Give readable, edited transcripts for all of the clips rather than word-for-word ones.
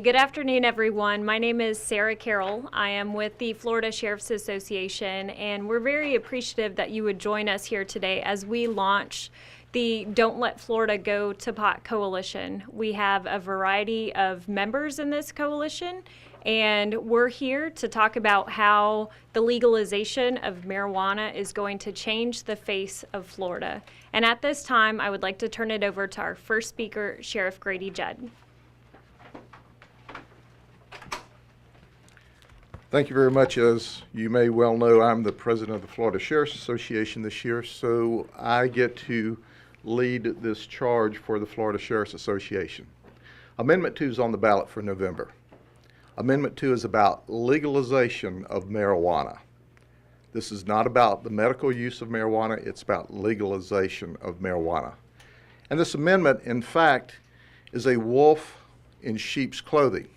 Good afternoon, everyone. My name is Sarah Carroll. I am with the Florida Sheriff's Association, and we're very appreciative that you would join us here today as we launch the Don't Let Florida Go to Pot Coalition. We have a variety of members in this coalition, and we're here to talk about how the legalization of marijuana is going to change the face of Florida. And at this time, I would like to turn it over to our first speaker, Sheriff Grady Judd. Thank you very much. As you may well know, I'm the president of the Florida Sheriff's Association this year, so I get to lead this charge for the Florida Sheriff's Association. Amendment 2 is on the ballot for November. Amendment 2 is about legalization of marijuana. This is not about the medical use of marijuana, it's about legalization of marijuana. And this amendment, in fact, is a wolf in sheep's clothing.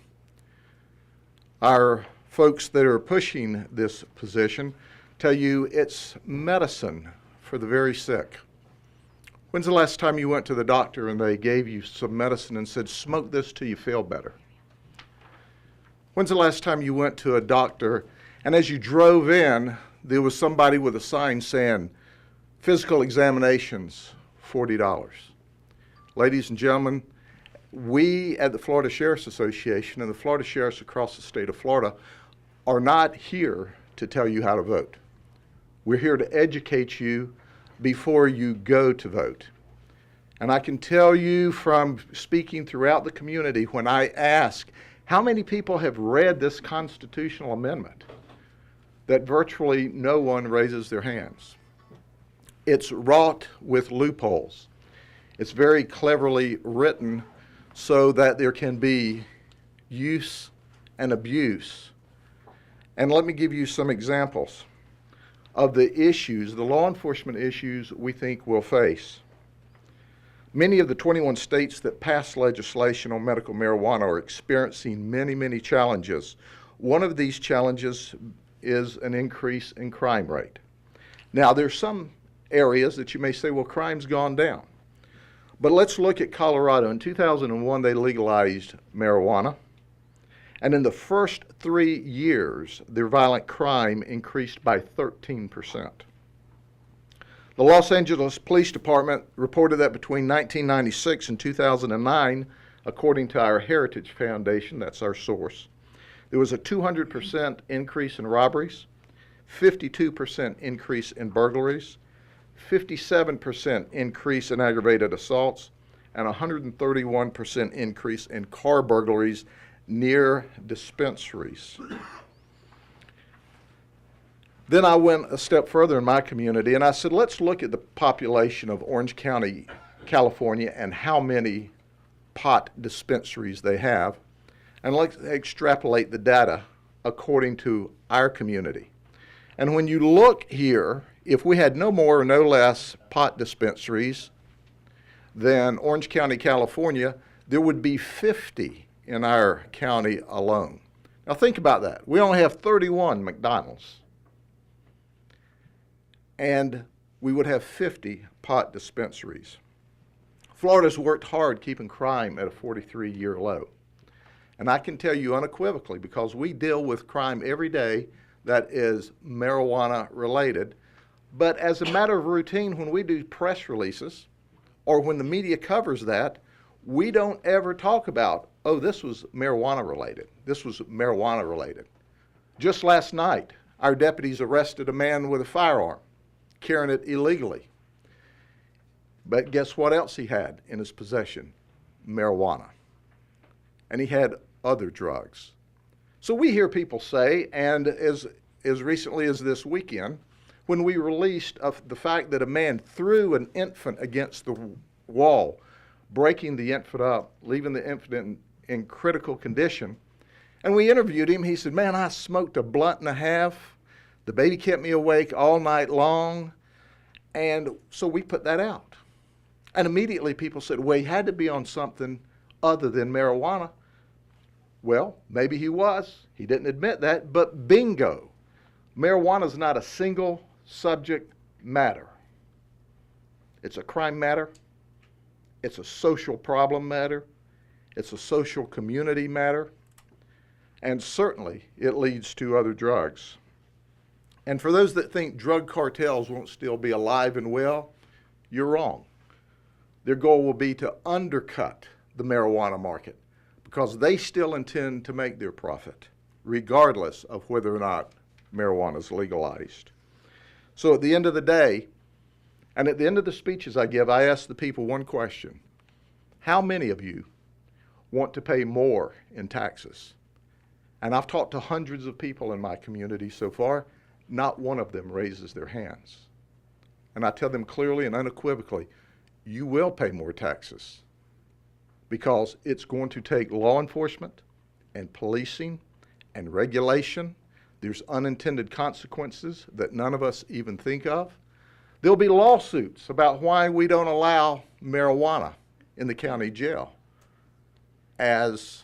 Our folks that are pushing this position tell you it's medicine for the very sick. When's the last time you went to the doctor and they gave you some medicine and said, smoke this till you feel better? When's the last time you went to a doctor and as you drove in, there was somebody with a sign saying, physical examinations, $40. Ladies and gentlemen, we at the Florida Sheriff's Association and the Florida Sheriffs across the state of Florida are not here to tell you how to vote. We're here to educate you before you go to vote. And I can tell you from speaking throughout the community, when I ask how many people have read this constitutional amendment, that virtually no one raises their hands. It's wrought with loopholes. It's very cleverly written so that there can be use and abuse. And let me give you some examples of the issues, the law enforcement issues we think we'll face. Many of the 21 states that pass legislation on medical marijuana are experiencing many, many challenges. One of these challenges is an increase in crime rate. Now, there's some areas that you may say, well, crime's gone down. But let's look at Colorado. In 2001, they legalized marijuana. And in the first 3 years, their violent crime increased by 13%. The Los Angeles Police Department reported that between 1996 and 2009, according to our Heritage Foundation, that's our source, there was a 200% increase in robberies, 52% increase in burglaries, 57% increase in aggravated assaults, and 131% increase in car burglaries near dispensaries. Then I went a step further in my community and I said, let's look at the population of Orange County, California, and how many pot dispensaries they have, and let's extrapolate the data according to our community. And when you look here, if we had no more or no less pot dispensaries than Orange County, California, there would be 50 in our county alone. Now think about that. We only have 31 McDonald's. And we would have 50 pot dispensaries. Florida's worked hard keeping crime at a 43-year low. And I can tell you unequivocally, because we deal with crime every day that is marijuana related, but as a matter of routine, when we do press releases or when the media covers that, we don't ever talk about, oh, this was marijuana related. This was marijuana related. Just last night, our deputies arrested a man with a firearm, carrying it illegally. But guess what else he had in his possession? Marijuana. And he had other drugs. So we hear people say, and as recently as this weekend, when we released of the fact that a man threw an infant against the wall, breaking the infant up, leaving the infant in critical condition. And we interviewed him. He said, man, I smoked a blunt and a half. The baby kept me awake all night long. And so we put that out. And immediately people said, well, he had to be on something other than marijuana. Well, maybe he was. He didn't admit that. But bingo, marijuana is not a single subject matter. It's a crime matter. It's a social problem matter. It's a social community matter, and certainly it leads to other drugs. And for those that think drug cartels won't still be alive and well, you're wrong. Their goal will be to undercut the marijuana market because they still intend to make their profit, regardless of whether or not marijuana is legalized. So at the end of the day, and at the end of the speeches I give, I ask the people one question. How many of you want to pay more in taxes? And I've talked to hundreds of people in my community so far. Not one of them raises their hands. And I tell them clearly and unequivocally, you will pay more taxes because it's going to take law enforcement and policing and regulation. There's unintended consequences that none of us even think of. There'll be lawsuits about why we don't allow marijuana in the county jail as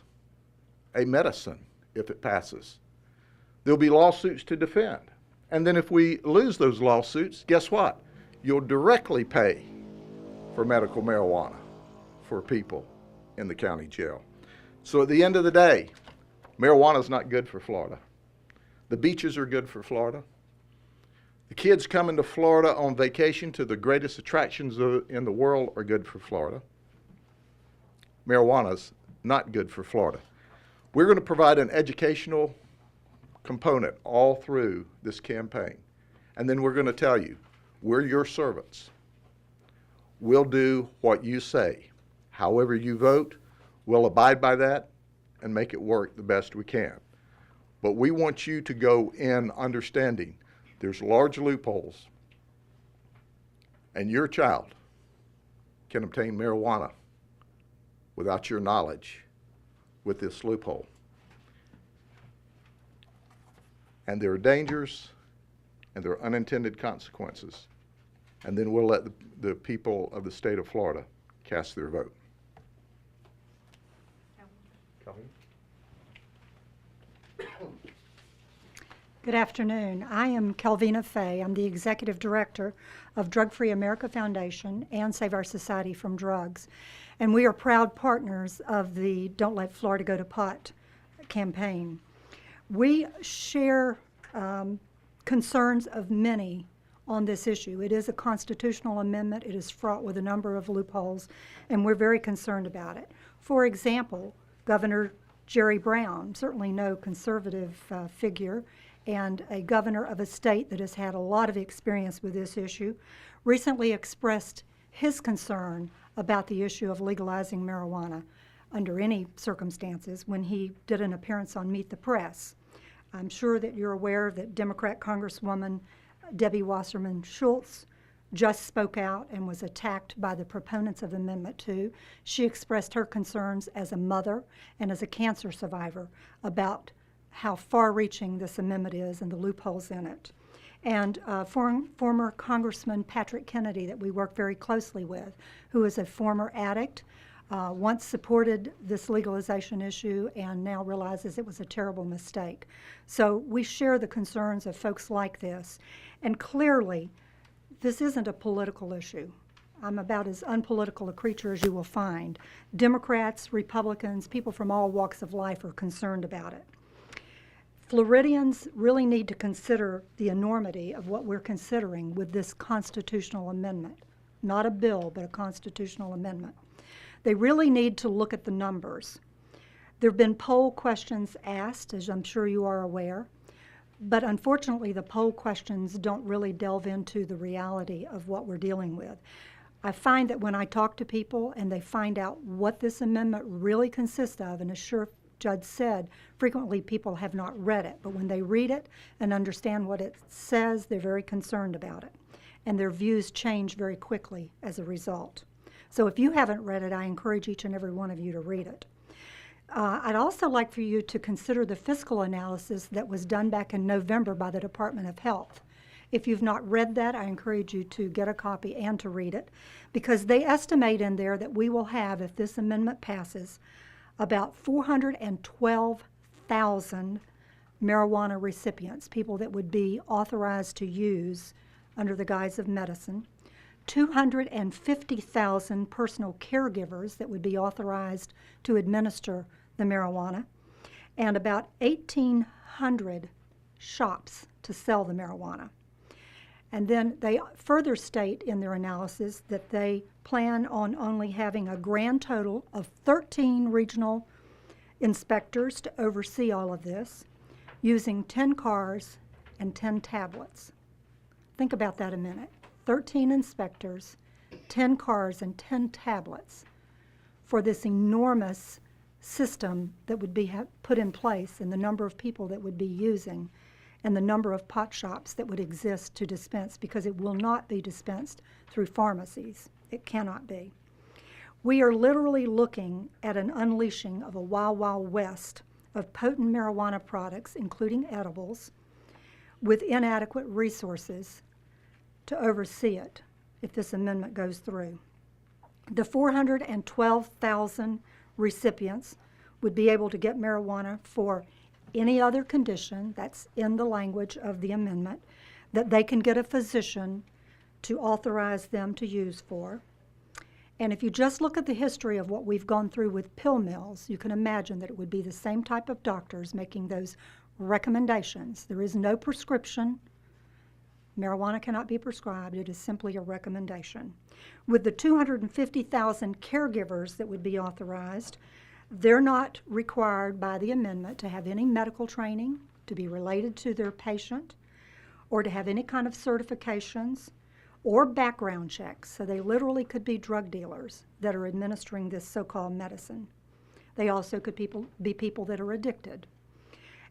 a medicine if it passes. There'll be lawsuits to defend. And then if we lose those lawsuits, guess what? You'll directly pay for medical marijuana for people in the county jail. So at the end of the day, marijuana is not good for Florida. The beaches are good for Florida. The kids coming to Florida on vacation to the greatest attractions in the world are good for Florida. Marijuana's not good for Florida. We're going to provide an educational component all through this campaign. And then we're going to tell you, we're your servants. We'll do what you say. However you vote, we'll abide by that and make it work the best we can. But we want you to go in understanding there's large loopholes, and your child can obtain marijuana without your knowledge with this loophole. And there are dangers and there are unintended consequences. And then we'll let the people of the state of Florida cast their vote. Good afternoon. I am Kelvina Fay. I'm the Executive Director of Drug Free America Foundation and Save Our Society from Drugs. And we are proud partners of the Don't Let Florida Go to Pot campaign. We share concerns of many on this issue. It is a constitutional amendment. It is fraught with a number of loopholes, and we're very concerned about it. For example, Governor Jerry Brown, certainly no conservative figure, and a governor of a state that has had a lot of experience with this issue, recently expressed his concern about the issue of legalizing marijuana under any circumstances when he did an appearance on Meet the Press. I'm sure that you're aware that Democrat Congresswoman Debbie Wasserman Schultz just spoke out and was attacked by the proponents of Amendment 2. She expressed her concerns as a mother and as a cancer survivor about how far-reaching this amendment is and the loopholes in it. And former Congressman Patrick Kennedy, that we work very closely with, who is a former addict, once supported this legalization issue and now realizes it was a terrible mistake. So we share the concerns of folks like this. And clearly, this isn't a political issue. I'm about as unpolitical a creature as you will find. Democrats, Republicans, people from all walks of life are concerned about it. Floridians really need to consider the enormity of what we're considering with this constitutional amendment. Not a bill, but a constitutional amendment. They really need to look at the numbers. There have been poll questions asked, as I'm sure you are aware, but unfortunately the poll questions don't really delve into the reality of what we're dealing with. I find that when I talk to people and they find out what this amendment really consists of, and as sure Judd said, frequently people have not read it, but when they read it and understand what it says, they're very concerned about it, and their views change very quickly as a result. So if you haven't read it, I encourage each and every one of you to read it. I'd also like for you to consider the fiscal analysis that was done back in November by the Department of Health. If you've not read that, I encourage you to get a copy and to read it, because they estimate in there that we will have, if this amendment passes, about 412,000 marijuana recipients, people that would be authorized to use under the guise of medicine, 250,000 personal caregivers that would be authorized to administer the marijuana, and about 1,800 shops to sell the marijuana. And then they further state in their analysis that they plan on only having a grand total of 13 regional inspectors to oversee all of this, using 10 cars and 10 tablets. Think about that a minute. 13 inspectors, 10 cars, and 10 tablets for this enormous system that would be put in place, and the number of people that would be using, and the number of pot shops that would exist to dispense, because it will not be dispensed through pharmacies. It cannot be. We are literally looking at an unleashing of a wild, wild west of potent marijuana products, including edibles, with inadequate resources to oversee it if this amendment goes through. The 412,000 recipients would be able to get marijuana for any other condition, that's in the language of the amendment, that they can get a physician to authorize them to use for. And if you just look at the history of what we've gone through with pill mills, you can imagine that it would be the same type of doctors making those recommendations. There is no prescription. Marijuana cannot be prescribed. It is simply a recommendation. With the 250,000 caregivers that would be authorized, they're not required by the amendment to have any medical training, to be related to their patient, or to have any kind of certifications or background checks. So they literally could be drug dealers that are administering this so-called medicine. They also could be people that are addicted.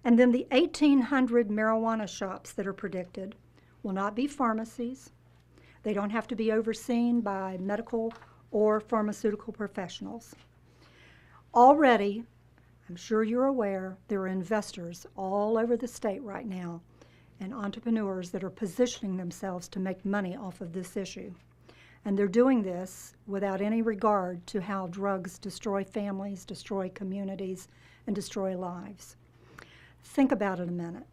And then the 1,800 marijuana shops that are predicted will not be pharmacies. They don't have to be overseen by medical or pharmaceutical professionals. Already, I'm sure you're aware, there are investors all over the state right now and entrepreneurs that are positioning themselves to make money off of this issue. And they're doing this without any regard to how drugs destroy families, destroy communities, and destroy lives. Think about it a minute.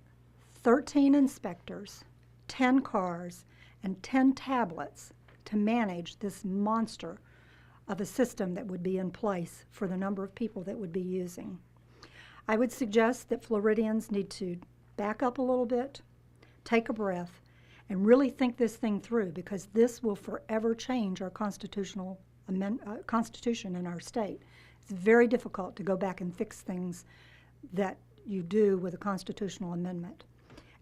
13 inspectors, 10 cars, and 10 tablets to manage this monster of a system that would be in place for the number of people that would be using. I would suggest that Floridians need to back up a little bit, take a breath, and really think this thing through, because this will forever change our constitution in our state. It's very difficult to go back and fix things that you do with a constitutional amendment.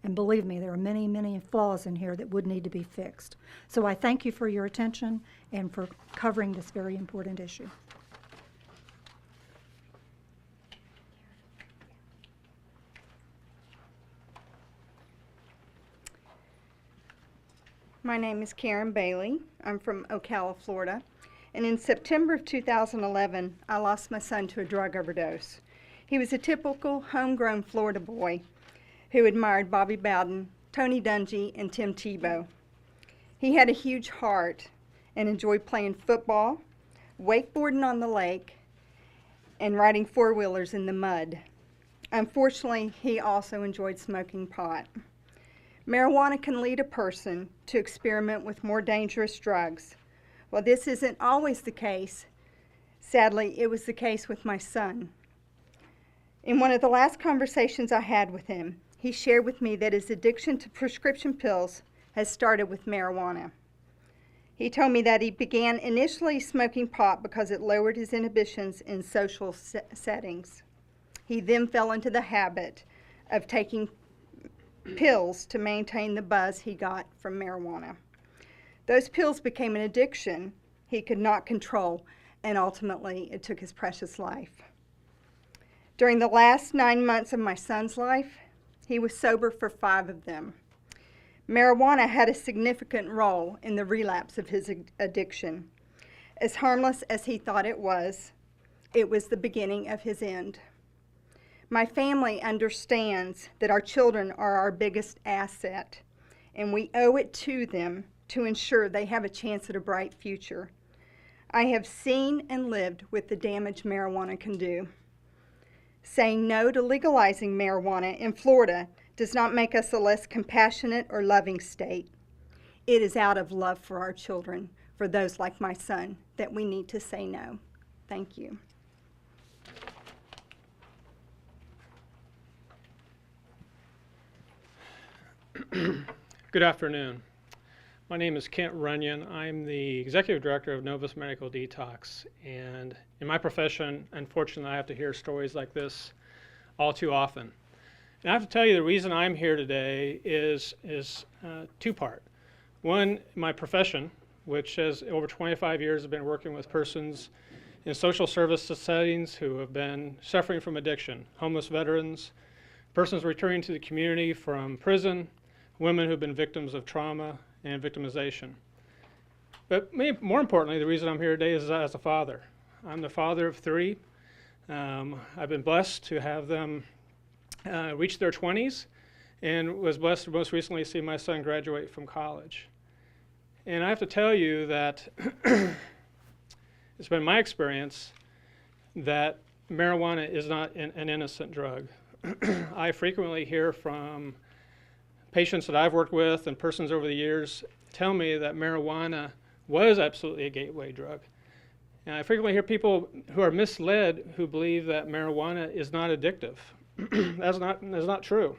And believe me, there are many, many flaws in here that would need to be fixed. So I thank you for your attention and for covering this very important issue. My name is Karen Bailey. I'm from Ocala, Florida. And in September of 2011, I lost my son to a drug overdose. He was a typical homegrown Florida boy who admired Bobby Bowden, Tony Dungy, and Tim Tebow. He had a huge heart and enjoyed playing football, wakeboarding on the lake, and riding four-wheelers in the mud. Unfortunately, he also enjoyed smoking pot. Marijuana can lead a person to experiment with more dangerous drugs. While this isn't always the case, sadly, it was the case with my son. In one of the last conversations I had with him, he shared with me that his addiction to prescription pills has started with marijuana. He told me that he began initially smoking pot because it lowered his inhibitions in social settings. He then fell into the habit of taking pills to maintain the buzz he got from marijuana. Those pills became an addiction he could not control, and ultimately it took his precious life. During the last 9 months of my son's life, he was sober for 5 of them. Marijuana had a significant role in the relapse of his addiction. As harmless as he thought it was the beginning of his end. My family understands that our children are our biggest asset, and we owe it to them to ensure they have a chance at a bright future. I have seen and lived with the damage marijuana can do. Saying no to legalizing marijuana in Florida does not make us a less compassionate or loving state. It is out of love for our children, for those like my son, that we need to say no. Thank you. Good afternoon. My name is Kent Runyon. I'm the Executive Director of Novus Medical Detox. And in my profession, unfortunately, I have to hear stories like this all too often. And I have to tell you, the reason I'm here today is two-part. One, my profession, which has over 25 years have been working with persons in social service settings who have been suffering from addiction, homeless veterans, persons returning to the community from prison, women who've been victims of trauma and victimization. But more importantly, the reason I'm here today is as a father. I'm the father of three. I've been blessed to have them reach their 20s and was blessed to most recently see my son graduate from college. And I have to tell you that it's been my experience that marijuana is not an innocent drug. I frequently hear from patients that I've worked with and persons over the years tell me that marijuana was absolutely a gateway drug. And I frequently hear people who are misled who believe that marijuana is not addictive. That's not true.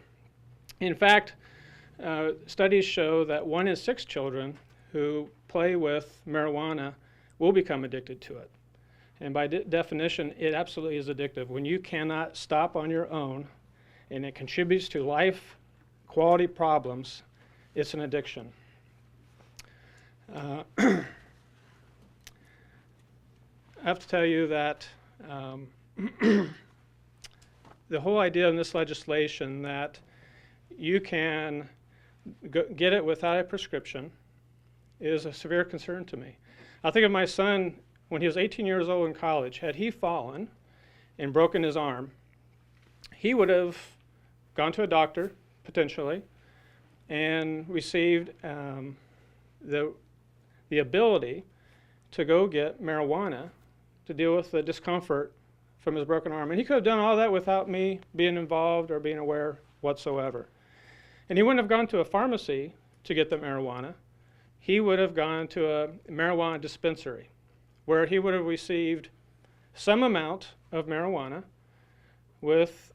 In fact, studies show that 1 in 6 children who play with marijuana will become addicted to it. And by definition, it absolutely is addictive. When you cannot stop on your own and it contributes to life quality problems, it's an addiction. I have to tell you that the whole idea in this legislation that you can get it without a prescription is a severe concern to me. I think of my son when he was 18 years old in college. Had he fallen and broken his arm, he would have gone to a doctor, potentially, and received the ability to go get marijuana to deal with the discomfort from his broken arm. And he could have done all that without me being involved or being aware whatsoever. And he wouldn't have gone to a pharmacy to get the marijuana. He would have gone to a marijuana dispensary where he would have received some amount of marijuana with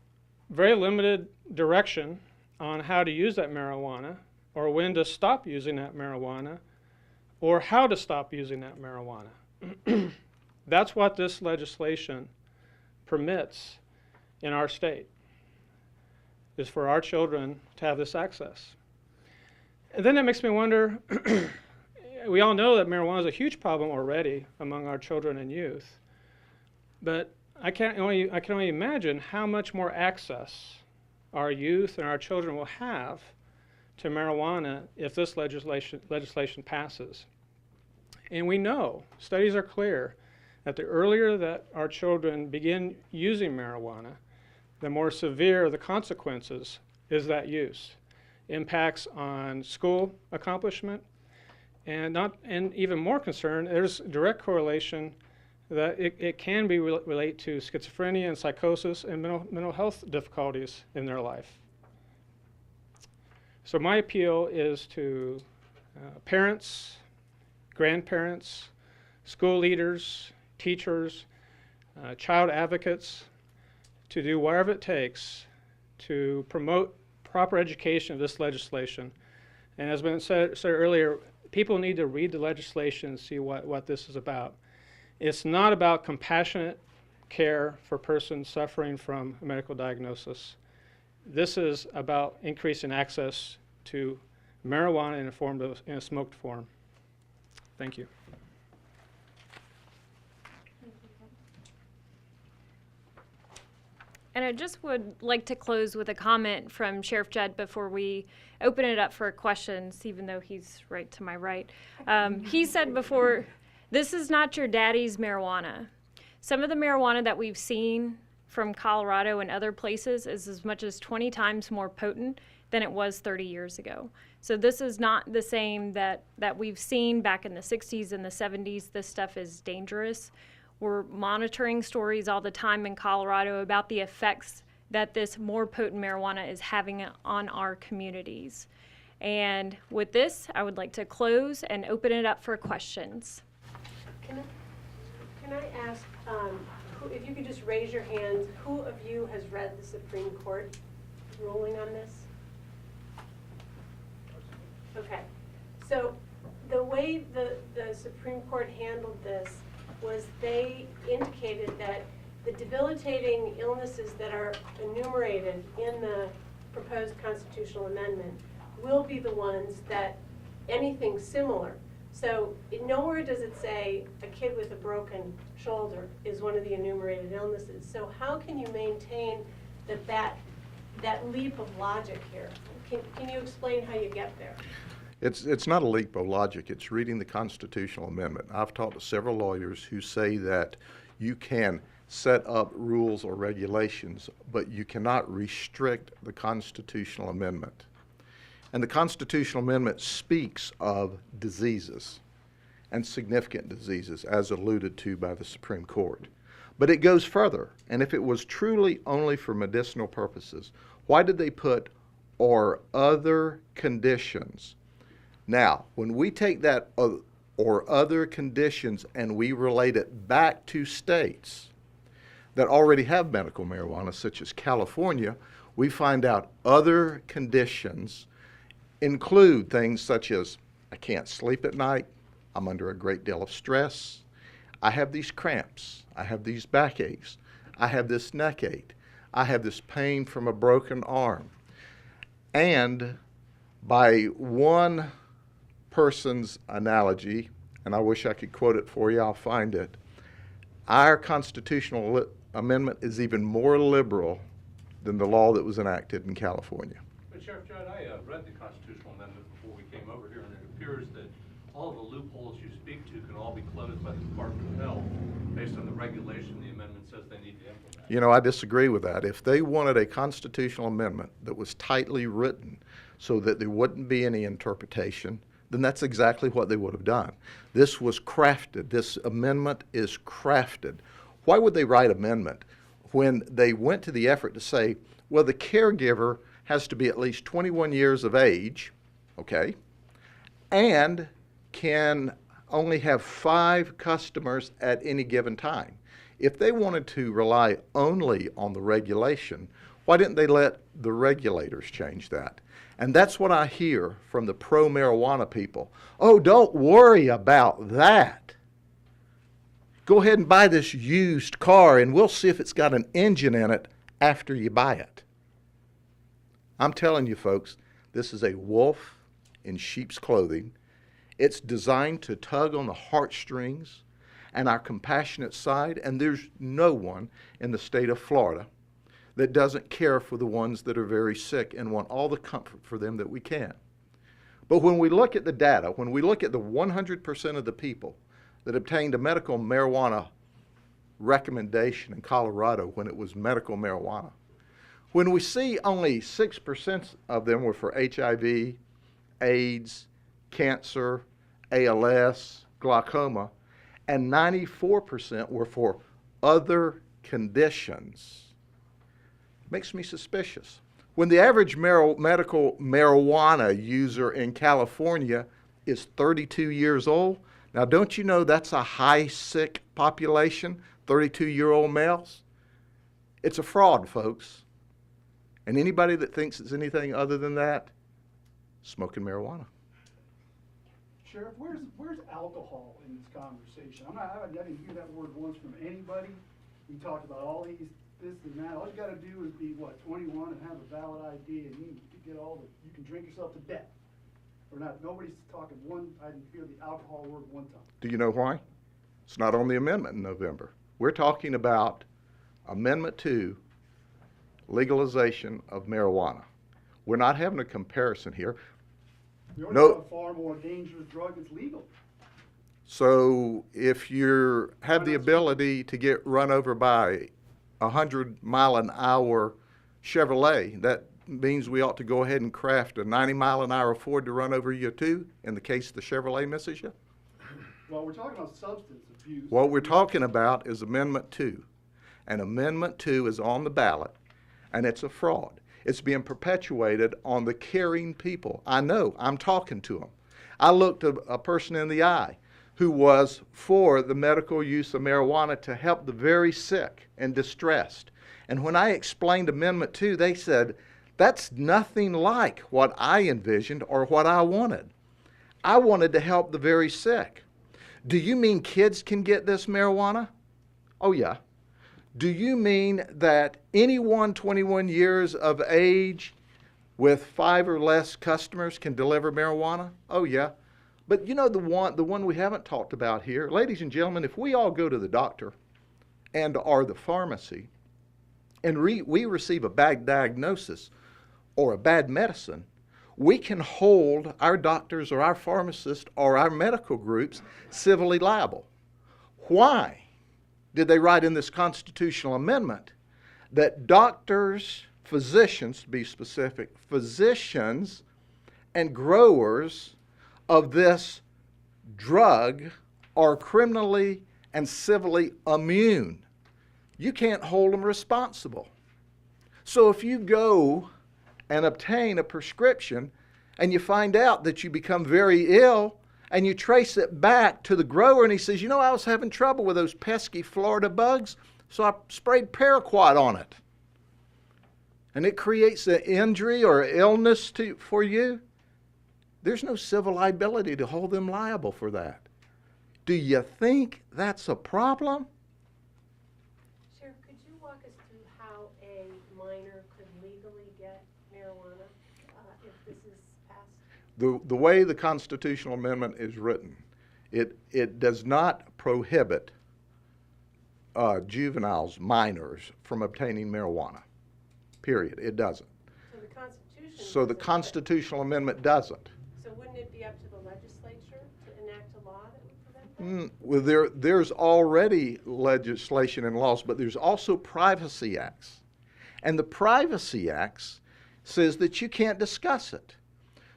very limited direction on how to use that marijuana or when to stop using that marijuana or how to stop using that marijuana. That's what this legislation permits in our state, is for our children to have this access. And then it makes me wonder, we all know that marijuana is a huge problem already among our children and youth, but I can only imagine how much more access our youth and our children will have to marijuana if this legislation passes. And we know, studies are clear, that the earlier that our children begin using marijuana, the more severe the consequences is that use. Impacts on school accomplishment, and even more concern, there's direct correlation that it can be relate to schizophrenia and psychosis and mental health difficulties in their life. So my appeal is to parents, grandparents, school leaders, teachers, child advocates, to do whatever it takes to promote proper education of this legislation. And as been said earlier, people need to read the legislation and see what this is about. It's not about compassionate care for persons suffering from a medical diagnosis. This is about increasing access to marijuana in a smoked form. Thank you. And I just would like to close with a comment from Sheriff Judd before we open it up for questions, even though he's right to my right. He said before, this is not your daddy's marijuana. Some of the marijuana that we've seen from Colorado and other places is as much as 20 times more potent than it was 30 years ago. So this is not the same that we've seen back in the 60s and the 70s. This stuff is dangerous. We're monitoring stories all the time in Colorado about the effects that this more potent marijuana is having on our communities. And with this, I would like to close and open it up for questions. Can I ask, if you could just raise your hands, who of you has read the Supreme Court ruling on this? Okay, so the way the Supreme Court handled this was they indicated that the debilitating illnesses that are enumerated in the proposed constitutional amendment will be the ones that anything similar. So nowhere does it say a kid with a broken shoulder is one of the enumerated illnesses. So how can you maintain that leap of logic here? Can you explain how you get there? It's not a leap of logic. It's reading the constitutional amendment. I've talked to several lawyers who say that you can set up rules or regulations, but you cannot restrict the constitutional amendment. And the constitutional amendment speaks of diseases and significant diseases, as alluded to by the Supreme Court. But it goes further. And if it was truly only for medicinal purposes, why did they put or other conditions? Now, when we take that or other conditions and we relate it back to states that already have medical marijuana, such as California, we find out other conditions include things such as I can't sleep at night, I'm under a great deal of stress, I have these cramps, I have these backaches, I have this neck ache, I have this pain from a broken arm. And by one person's analogy, and I wish I could quote it for you, I'll find it, our constitutional amendment is even more liberal than the law that was enacted in California. But Sheriff Judd, I read the constitutional amendment before we came over here, and it appears that all of the loopholes you speak to can all be closed by the Department of Health based on the regulation the amendment says they need to implement. You know, I disagree with that. If they wanted a constitutional amendment that was tightly written so that there wouldn't be any interpretation, then that's exactly what they would have done. This was crafted. This amendment is crafted. Why would they write amendment when they went to the effort to say, well, the caregiver has to be at least 21 years of age, okay, and can only have 5 customers at any given time? If they wanted to rely only on the regulation, why didn't they let the regulators change that? And that's what I hear from the pro-marijuana people. Oh, don't worry about that. Go ahead and buy this used car and we'll see if it's got an engine in it after you buy it. I'm telling you folks, this is a wolf in sheep's clothing. It's designed to tug on the heartstrings and our compassionate side, and there's no one in the state of Florida that doesn't care for the ones that are very sick and want all the comfort for them that we can. But when we look at the data, when we look at the 100% of the people that obtained a medical marijuana recommendation in Colorado when it was medical marijuana, when we see only 6% of them were for HIV, AIDS, cancer, ALS, glaucoma, and 94% were for other conditions, makes me suspicious. When the average medical marijuana user in California is 32 years old, now don't you know that's a high sick population, 32-year-old males? It's a fraud, folks. And anybody that thinks it's anything other than that, smoking marijuana. Sheriff, where's alcohol in this conversation? I didn't hear that word once from anybody. We talked about all these, this and that. All you got to do is be, 21 and have a valid ID, and you can drink yourself to death. Or not, nobody's talking I didn't hear the alcohol word one time. Do you know why? It's not on the amendment in November. We're talking about Amendment 2, legalization of marijuana. We're not having a comparison here. We already have a far more dangerous drug that's legal. So if you have the ability to get run over by a 100-mile-an-hour Chevrolet, that means we ought to go ahead and craft a 90-mile-an-hour Ford to run over you too, in the case the Chevrolet misses you? Well, we're talking about substance abuse. What we're talking about is Amendment 2. And Amendment 2 is on the ballot. and it's a fraud. It's being perpetuated on the caring people. I know, I'm talking to them. I looked a person in the eye who was for the medical use of marijuana to help the very sick and distressed. And when I explained Amendment 2, they said, that's nothing like what I envisioned or what I wanted. I wanted to help the very sick. Do you mean kids can get this marijuana? Oh, yeah. Do you mean that anyone 21 years of age with 5 or less customers can deliver marijuana? Oh, yeah. But you know the one we haven't talked about here, ladies and gentlemen, if we all go to the doctor and or the pharmacy and we receive a bad diagnosis or a bad medicine, we can hold our doctors or our pharmacists or our medical groups civilly liable. Why did they write in this constitutional amendment that doctors, physicians, to be specific, physicians and growers of this drug are criminally and civilly immune? You can't hold them responsible. So if you go and obtain a prescription and you find out that you become very ill and you trace it back to the grower and he says, you know, I was having trouble with those pesky Florida bugs, so I sprayed paraquat on it. And it creates an injury or illness for you. There's no civil liability to hold them liable for that. Do you think that's a problem? Sheriff, could you walk us through how a minor could legally get marijuana if this is passed? The way the constitutional amendment is written, it does not prohibit juveniles, minors, from obtaining marijuana. Period. It doesn't. So the Constitution. So the doesn't, constitutional amendment doesn't. So wouldn't it be up to the legislature to enact a law that would prevent that? Well, there's already legislation and laws, but there's also privacy acts. And the privacy acts says that you can't discuss it.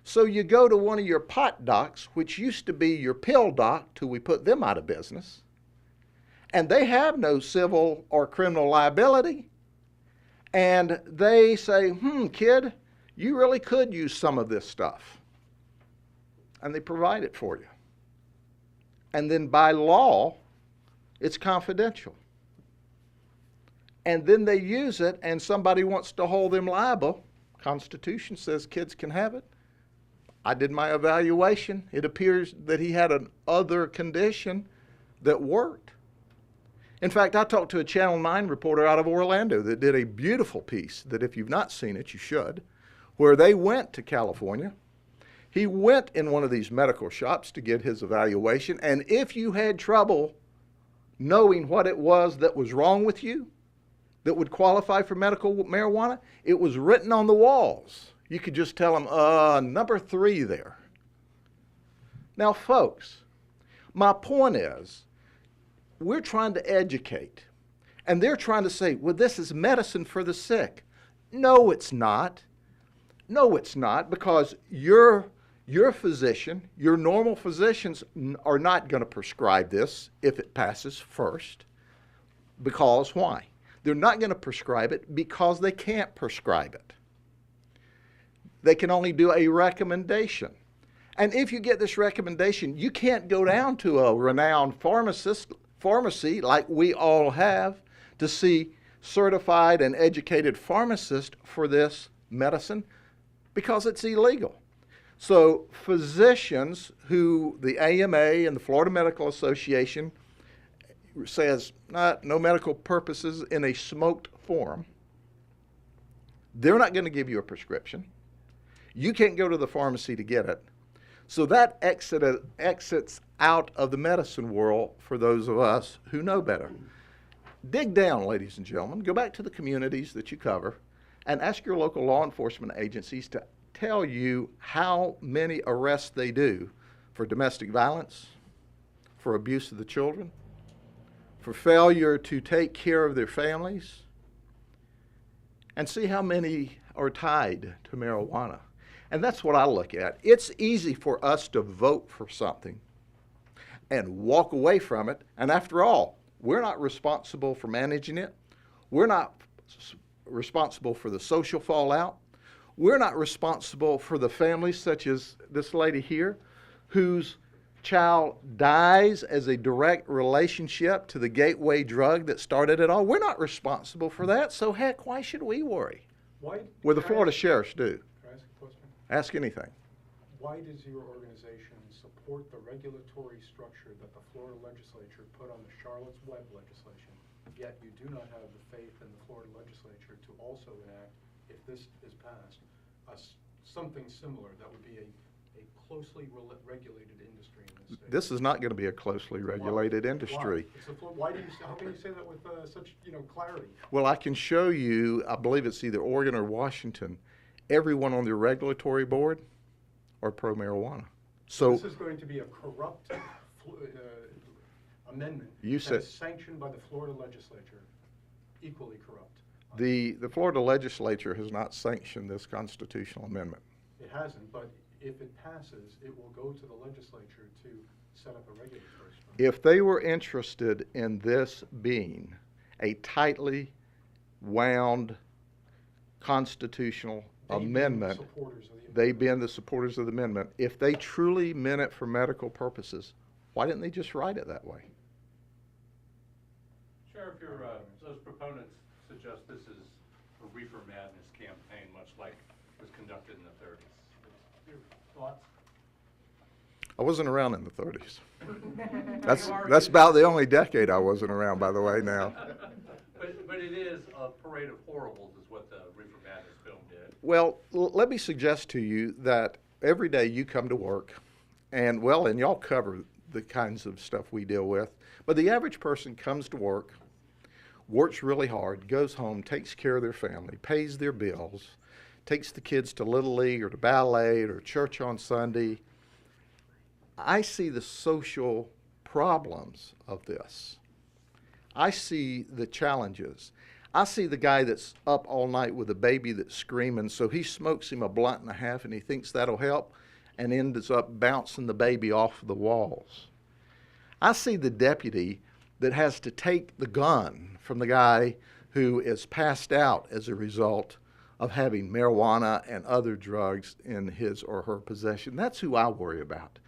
So you go to one of your pot docs, which used to be your pill doc till we put them out of business, and they have no civil or criminal liability. And they say, kid, you really could use some of this stuff. And they provide it for you. And then by law, it's confidential. And then they use it and somebody wants to hold them liable. Constitution says kids can have it. I did my evaluation. It appears that he had an other condition that worked. In fact, I talked to a Channel 9 reporter out of Orlando that did a beautiful piece that if you've not seen it, you should, where they went to California. He went in one of these medical shops to get his evaluation, and if you had trouble knowing what it was that was wrong with you that would qualify for medical marijuana, it was written on the walls. You could just tell them, number 3 there. Now, folks, my point is, we're trying to educate, and they're trying to say, well, this is medicine for the sick. No, it's not. No, it's not, because your physician, your normal physicians are not going to prescribe this if it passes first. Because why? They're not going to prescribe it because they can't prescribe it. They can only do a recommendation. And if you get this recommendation, you can't go down to a renowned pharmacy like we all have to see certified and educated pharmacists for this medicine because it's illegal. So physicians who the AMA and the Florida Medical Association says no medical purposes in a smoked form, they're not going to give you a prescription. You can't go to the pharmacy to get it. So that exits out of the medicine world for those of us who know better. Dig down, ladies and gentlemen. Go back to the communities that you cover and ask your local law enforcement agencies to tell you how many arrests they do for domestic violence, for abuse of the children, for failure to take care of their families, and see how many are tied to marijuana. And that's what I look at. It's easy for us to vote for something and walk away from it. And after all, we're not responsible for managing it. We're not responsible for the social fallout. We're not responsible for the families such as this lady here, whose child dies as a direct relationship to the gateway drug that started it all. We're not responsible for that, so heck, why should we worry? Why? Well, the can I Florida ask- sheriffs do. Can I ask a question? Ask anything. Why does your organization support the regulatory structure that the Florida legislature put on the Charlotte's Web legislation, yet you do not have the faith in the Florida legislature to also enact, if this is passed, something similar that would be a closely regulated industry in this state? This is not going to be a closely regulated Why? industry. Why do you, how can you say that with such, clarity? Well, I can show you, I believe it's either Oregon or Washington, everyone on the regulatory board are pro-marijuana. So This is going to be a corrupt amendment You said- that's sanctioned by the Florida legislature, equally corrupt. the Florida legislature has not sanctioned this constitutional amendment. It hasn't, but if it passes, it will go to the legislature to set up a regulatory structure. If they were interested in this being a tightly wound constitutional They've been amendment, supporters of the they've been the supporters of the amendment. If they truly meant it for medical purposes, why didn't they just write it that way? Sheriff, those proponents suggest this is a reefer madness campaign, much like was conducted in the 30s. Your thoughts? I wasn't around in the 30s. That's about the only decade I wasn't around, by the way, now. But it is a parade of horribles is what the reefer madness film did. Well, let me suggest to you that every day you come to work, and y'all cover the kinds of stuff we deal with, but the average person comes to work, works really hard, goes home, takes care of their family, pays their bills, takes the kids to Little League or to ballet or church on Sunday. I see the social problems of this. I see the challenges. I see the guy that's up all night with a baby that's screaming, so he smokes him a blunt and a half and he thinks that'll help and ends up bouncing the baby off the walls. I see the deputy that has to take the gun from the guy who is passed out as a result of having marijuana and other drugs in his or her possession. That's who I worry about.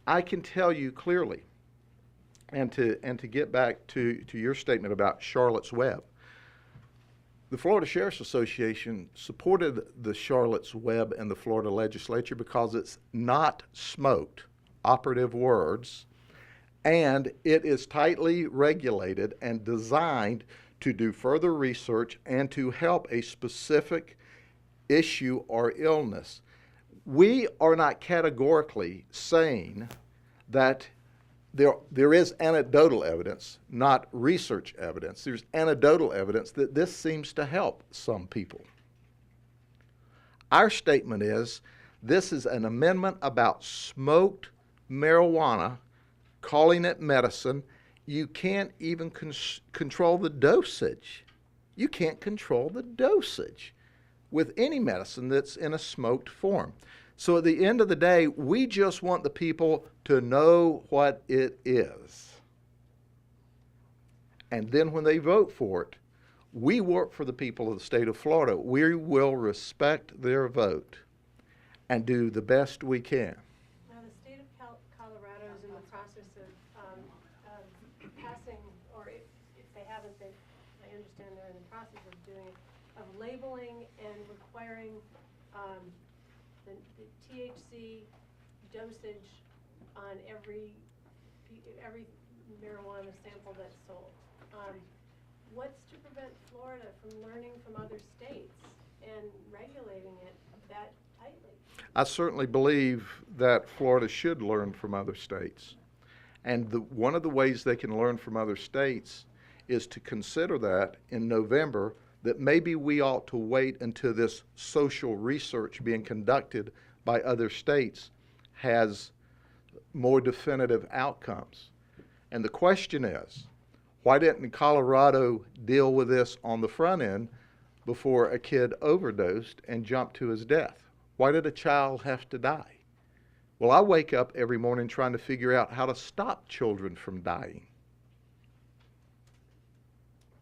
I can tell you clearly, and to get back to your statement about Charlotte's Web, the Florida Sheriff's Association supported the Charlotte's Web and the Florida legislature because it's not smoked, operative words, and it is tightly regulated and designed to do further research and to help a specific issue or illness. We are not categorically saying that there is anecdotal evidence, not research evidence. There's anecdotal evidence that this seems to help some people. Our statement is this is an amendment about smoked marijuana, calling it medicine. You can't even control the dosage. You can't control the dosage with any medicine that's in a smoked form. So at the end of the day, we just want the people to know what it is. And then when they vote for it, we work for the people of the state of Florida. We will respect their vote and do the best we can. Now, the state of Colorado is in the process of passing, or if they haven't, I understand they're in the process of doing it, of labeling and requiring the THC dosage on every marijuana sample that's sold. What's to prevent Florida from learning from other states and regulating it that tightly? I certainly believe that Florida should learn from other states. And one of the ways they can learn from other states is to consider that in November, that maybe we ought to wait until this social research being conducted by other states has more definitive outcomes. And the question is, why didn't Colorado deal with this on the front end before a kid overdosed and jumped to his death? Why did a child have to die? Well, I wake up every morning trying to figure out how to stop children from dying.